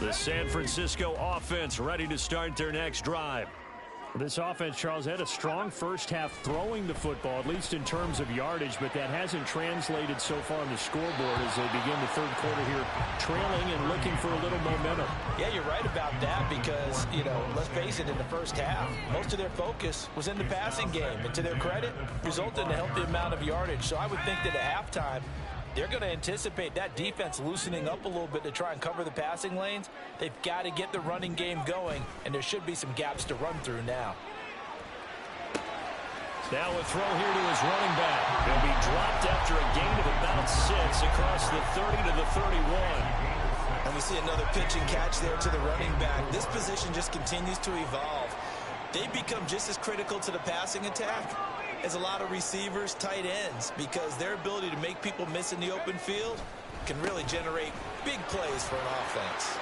The San Francisco offense ready to start their next drive. This offense, Charles, had a strong first half throwing the football, at least in terms of yardage, but that hasn't translated so far on the scoreboard as they begin the third quarter here, trailing and looking for a little momentum. Yeah, you're right about that because, let's face it, in the first half, most of their focus was in the passing game. And to their credit, resulted in a healthy amount of yardage. So I would think that at halftime, they're going to anticipate that defense loosening up a little bit to try and cover the passing lanes. They've got to get the running game going, and there should be some gaps to run through now. Now a throw here to his running back. He'll be dropped after a gain of about 6 across the 30 to the 31. And we see another pitch and catch there to the running back. This position just continues to evolve. They become just as critical to the passing attack as a lot of receivers, tight ends, because their ability to make people miss in the open field can really generate big plays for an offense.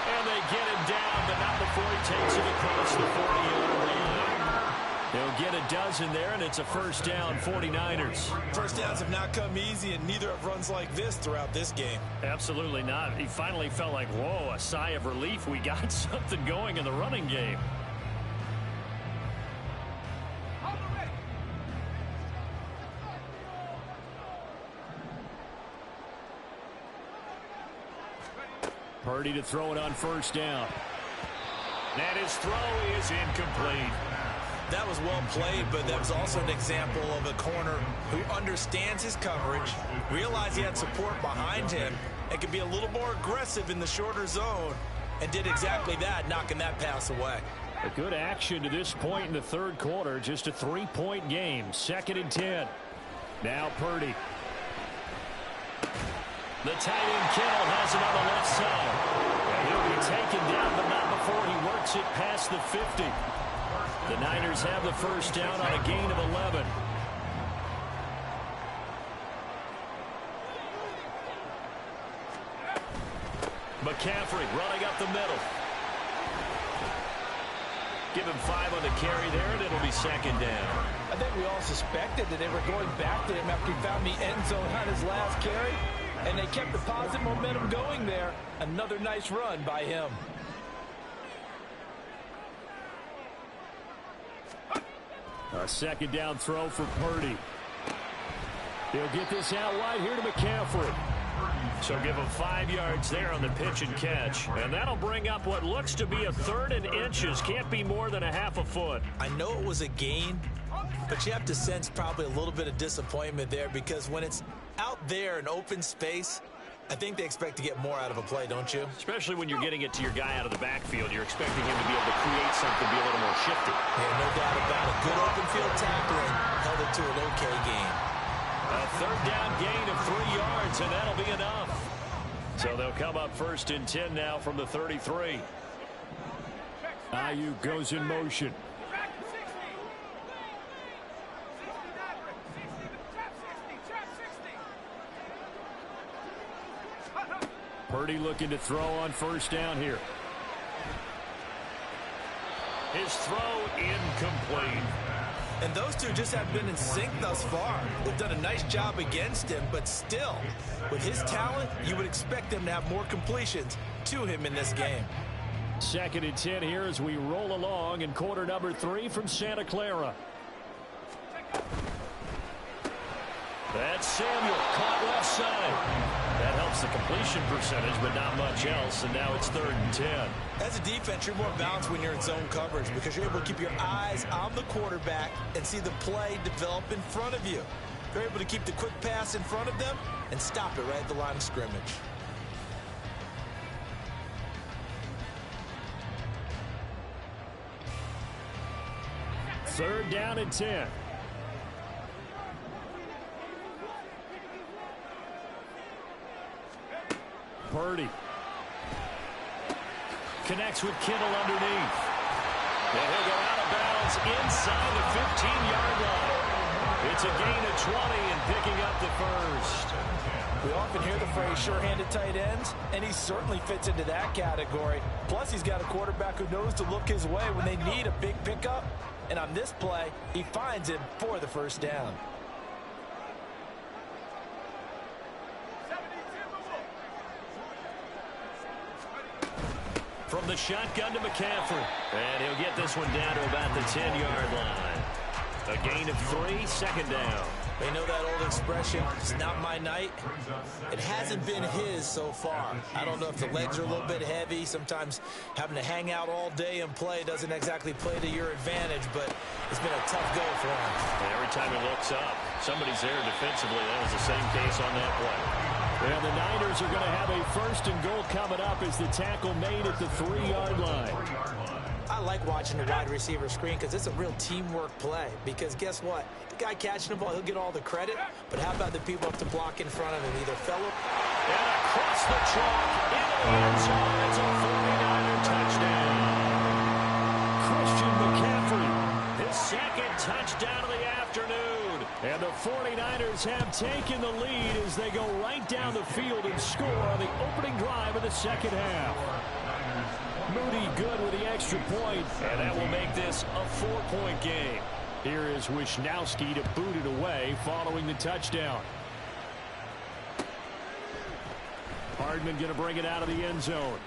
And they get him down, but not before he takes it across the 40-yard line. They'll get a dozen there, and it's a first down, 49ers. First downs have not come easy, and neither have runs like this throughout this game. Absolutely not. He finally felt like, whoa, a sigh of relief. We got something going in the running game. Purdy to throw it on first down. And his throw is incomplete. That was well played, but that was also an example of a corner who understands his coverage, realized he had support behind him, and could be a little more aggressive in the shorter zone, and did exactly that, knocking that pass away. A good action to this point in the third quarter. Just a 3-point game. 2nd and 10. Now Purdy. The tight end Kittle has it on the left side. And he'll be taken down, but not before he works it past the 50. The Niners have the first down on a gain of 11. McCaffrey running up the middle. Give him 5 on the carry there, and it'll be 2nd down. I think we all suspected that they were going back to him after he found the end zone on his last carry, and they kept the positive momentum going there. Another nice run by him. A 2nd down throw for Purdy. He'll get this out wide here to McCaffrey. So give him 5 yards there on the pitch and catch. And that'll bring up what looks to be a 3rd and inches. Can't be more than a half a foot. I know it was a gain, but you have to sense probably a little bit of disappointment there because when it's out there in open space, I think they expect to get more out of a play, don't you? Especially when you're getting it to your guy out of the backfield. You're expecting him to be able to create something, be a little more shifty. Yeah, no doubt about it. Good open field tackling held it to an okay gain. A 3rd down gain of 3 yards, and that'll be enough. So they'll come up 1st and 10 now from the 33. Ayuk goes in motion. Purdy looking to throw on first down here. His throw incomplete. And those two just have been in sync thus far. They've done a nice job against him, but still, with his talent, you would expect them to have more completions to him in this game. 2nd and 10 here as we roll along in quarter number 3 from Santa Clara. That's Samuel, caught left side. That helps the completion percentage, but not much else, and now it's 3rd and 10. As a defense, you're more balanced when you're in zone coverage because you're able to keep your eyes on the quarterback and see the play develop in front of you. You're able to keep the quick pass in front of them and stop it right at the line of scrimmage. Third down and 10. Purdy connects with Kittle underneath. And he'll go out of bounds inside the 15-yard line. It's a gain of 20 and picking up the first. We often hear the phrase sure-handed tight ends, and he certainly fits into that category. Plus, he's got a quarterback who knows to look his way when they need a big pickup. And on this play, he finds him for the first down. From the shotgun to McCaffrey. And he'll get this one down to about the 10-yard line. A gain of 3, second down. They know that old expression, it's not my night. It hasn't been his so far. I don't know if the legs are a little bit heavy. Sometimes having to hang out all day and play doesn't exactly play to your advantage, but it's been a tough go for him. And every time he looks up, somebody's there defensively. That was the same case on that play. And the Niners are going to have a first and goal coming up as the tackle made at the 3-yard line. I like watching the wide receiver screen because it's a real teamwork play. Because guess what? The guy catching the ball, he'll get all the credit. But how about the people up to block in front of him? Either fellow. And across the chalk into the end zone. It's a 49er touchdown. Christian McCaffrey. His second touchdown of the afternoon. And the 49ers have taken the lead as they go right down the field and score on the opening drive of the second half. Moody good with the extra point, and that will make this a 4-point game. Here is Wisnowski to boot it away following the touchdown. Hardman going to bring it out of the end zone.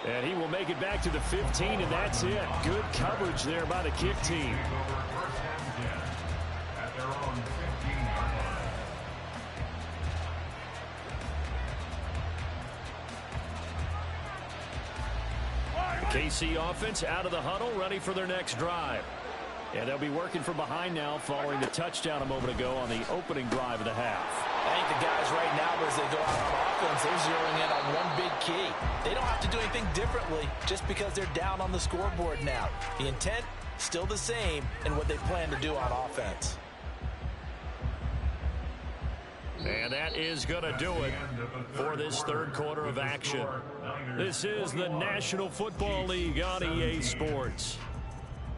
And he will make it back to the 15, and that's it. Good coverage there by the kick team. KC offense out of the huddle, ready for their next drive. And they'll be working from behind now following the touchdown a moment ago on the opening drive of the half. I think the guys right now, as they go out on offense, they're zeroing in on one big key. They don't have to do anything differently just because they're down on the scoreboard now. The intent, still the same in what they plan to do on offense. And that is going to do it for this third quarter of action. This is the National Football League on EA Sports.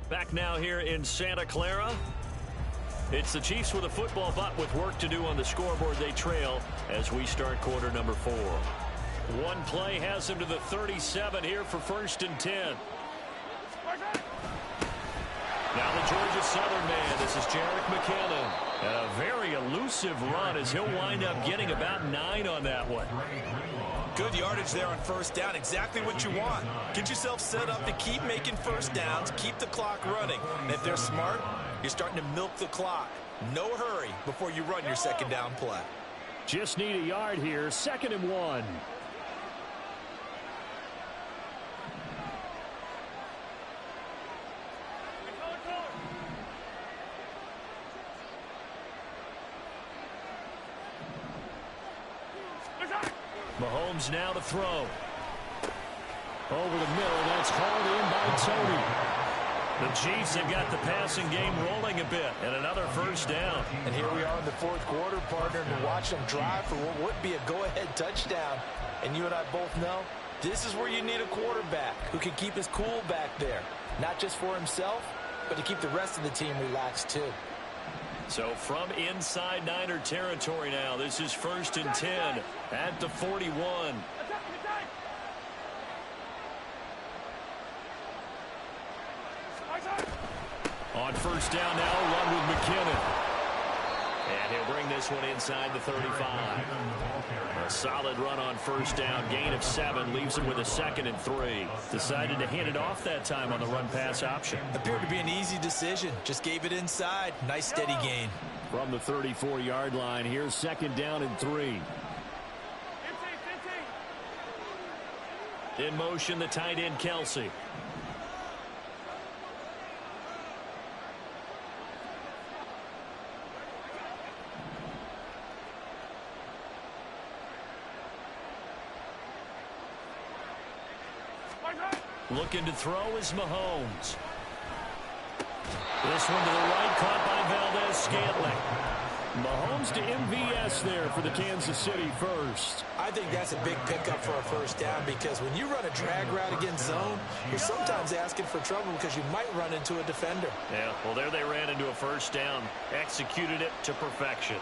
Back now here in Santa Clara. It's the Chiefs with a football, but with work to do on the scoreboard. They trail as we start quarter number 4. One play has them to the 37 here for 1st and 10. Now the Georgia Southern man. This is Jerick McKinnon. And a very elusive run as he'll wind up getting about 9 on that one. Good yardage there on first down. Exactly what you want. Get yourself set up to keep making first downs, keep the clock running. And if they're smart, you're starting to milk the clock. No hurry before you run your second down play. Just need a yard here. 2nd and 1. Mahomes now to throw. Over the middle, that's hauled in by Tony. The Chiefs have got the passing game rolling a bit, and another first down. And here we are in the 4th quarter, partner, to watch them drive for what would be a go-ahead touchdown. And you and I both know this is where you need a quarterback who can keep his cool back there. Not just for himself, but to keep the rest of the team relaxed too. So from inside Niner territory now, this is 1st and 10 at the 41. On first down now, run with McKinnon. And he'll bring this one inside the 35. A solid run on first down, gain of 7, leaves him with a 2nd and 3. Decided to hand it off that time on the run-pass option. Appeared to be an easy decision. Just gave it inside. Nice steady gain. From the 34-yard line, here's 2nd down and 3. In motion, the tight end, Kelsey. Looking to throw is Mahomes. This one to the right, caught by Valdez-Scantling. Mahomes to MVS there for the Kansas City first. I think that's a big pickup for a first down because when you run a drag route against zone, you're sometimes asking for trouble because you might run into a defender. Yeah, well, there they ran into a first down. Executed it to perfection.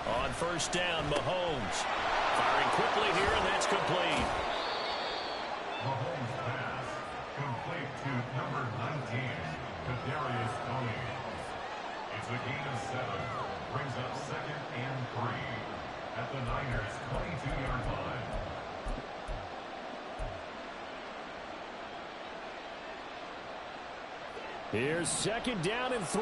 On first down, Mahomes. Firing quickly here, and that's complete. Mahomes pass complete to number 19, It's a gain of 7. Brings up 2nd and 3 at the Niners' 22-yard line. Here's 2nd down and 3.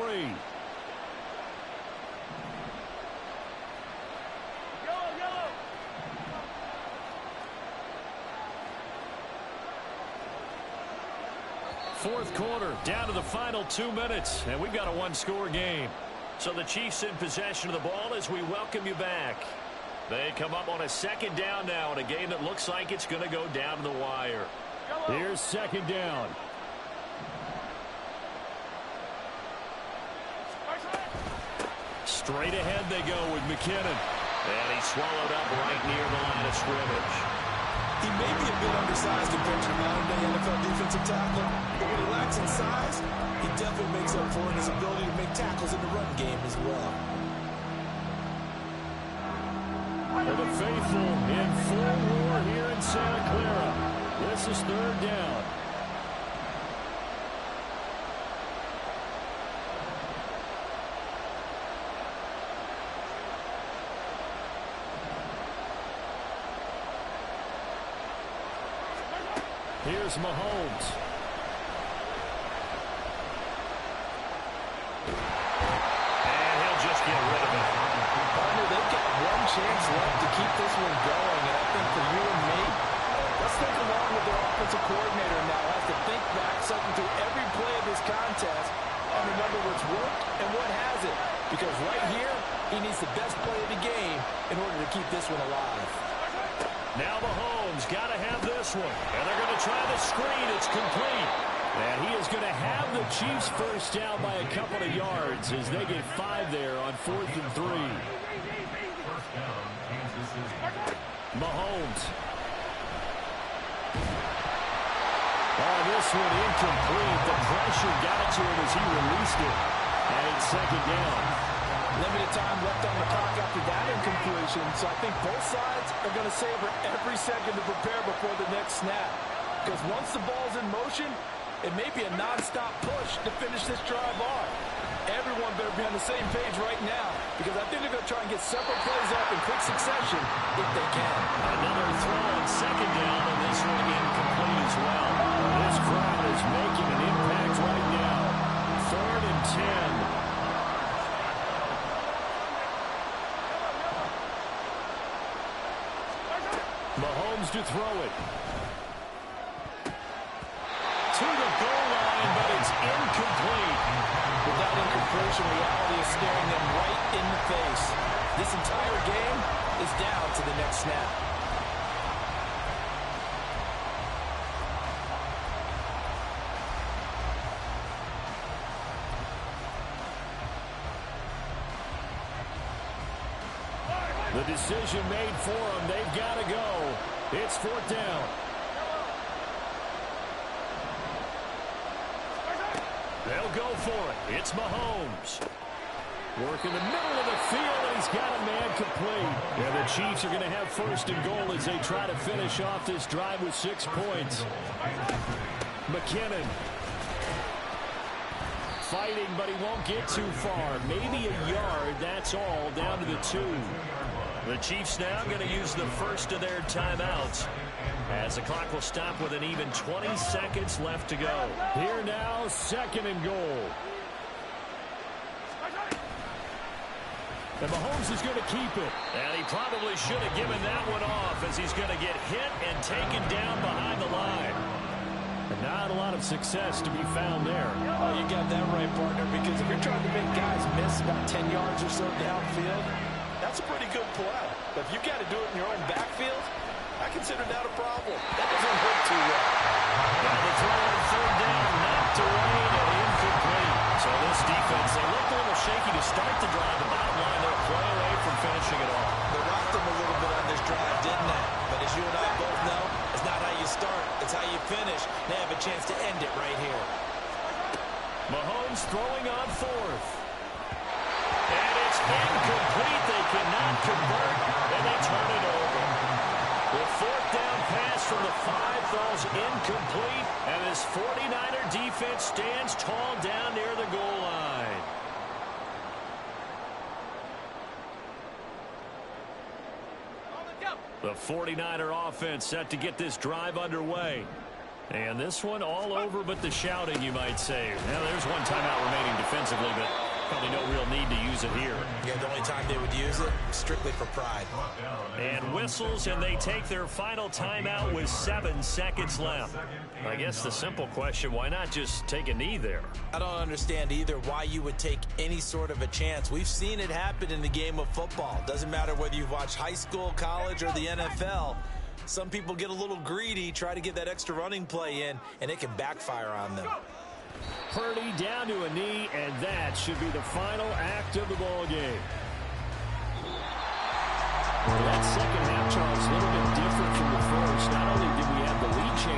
Fourth quarter, down to the final 2 minutes, and we've got a one-score game. So the Chiefs in possession of the ball as we welcome you back. They come up on a 2nd down now in a game that looks like it's going to go down to the wire. Here's 2nd down. Straight ahead they go with McKinnon. And he's swallowed up right near the line of scrimmage. He may be a bit undersized compared to modern-day NFL defensive tackle, but when he lacks in size, he definitely makes up for it in his ability to make tackles in the run game as well. For the faithful in full roar here in Santa Clara. This is 3rd down. Here's Mahomes. And he'll just get rid of it. Partner, they've got one chance left to keep this one going, and I think for you and me, let's think along with their offensive coordinator now. Has to think back, something through every play of this contest, and remember what's worked and what hasn't. Because right here, he needs the best play of the game in order to keep this one alive. Now Mahomes got to have this one. And they're going to try the screen. It's complete. And he is going to have the Chiefs first down by a couple of yards as they get 5 there on 4th and 3. First down, Kansas City. Mahomes. Oh, this one incomplete. The pressure got it to him as he released it. And it's 2nd down. Limited time left on the clock after that incompletion, so I think both sides are going to savor every second to prepare before the next snap. Because once the ball's in motion, it may be a non-stop push to finish this drive off. Everyone better be on the same page right now, because I think they're going to try and get several plays up in quick succession if they can. Another throw on 2nd down, and this one incomplete as well. This crowd is making an impact right now. 3rd and 10. Mahomes to throw it. To the goal line, but it's incomplete. With that incompletion, reality is staring them right in the face. This entire game is down to the next snap. The decision made for them. They've got to go. It's 4th down. They'll go for it. It's Mahomes. Work in the middle of the field, and he's got a man complete. And the Chiefs are going to have 1st and goal as they try to finish off this drive with 6 points. McKinnon. Fighting, but he won't get too far. Maybe a yard, that's all, down to the 2. The Chiefs now going to use the first of their timeouts as the clock will stop with an even 20 seconds left to go. Here now, 2nd and goal. And Mahomes is going to keep it. And he probably should have given that one off as he's going to get hit and taken down behind the line. And not a lot of success to be found there. Oh, you got that right, partner, because if you're trying to make guys miss about 10 yards or so downfield, that's a pretty good play. But if you've got to do it in your own backfield, I consider that a problem. That doesn't work too well. Now the throw on 3rd down, knocked away and incomplete. So this defense, they looked a little shaky to start the drive. The bottom line, they're a play away from finishing it off. They rocked them a little bit on this drive, didn't they? But as you and I both know, it's not how you start, it's how you finish. They have a chance to end it right here. Mahomes throwing on 4th. And it's incomplete. They cannot convert, and they turn it over. The 4th down pass from the 5 falls incomplete, and this 49er defense stands tall down near the goal line. The 49er offense set to get this drive underway. And this one all over but the shouting, you might say. Now, there's one timeout remaining defensively, but probably no real need to use it here. Yeah, the only time they would use it, strictly for pride. And whistles, and they take their final timeout with 7 seconds left. I guess the simple question, why not just take a knee there? I don't understand either why you would take any sort of a chance. We've seen it happen in the game of football. Doesn't matter whether you've watched high school, college, or the NFL. Some people get a little greedy, try to get that extra running play in, and it can backfire on them. Purdy down to a knee, and that should be the final act of the ball game. That second half, Charles, a little bit different from the first. Not only did we have the lead change,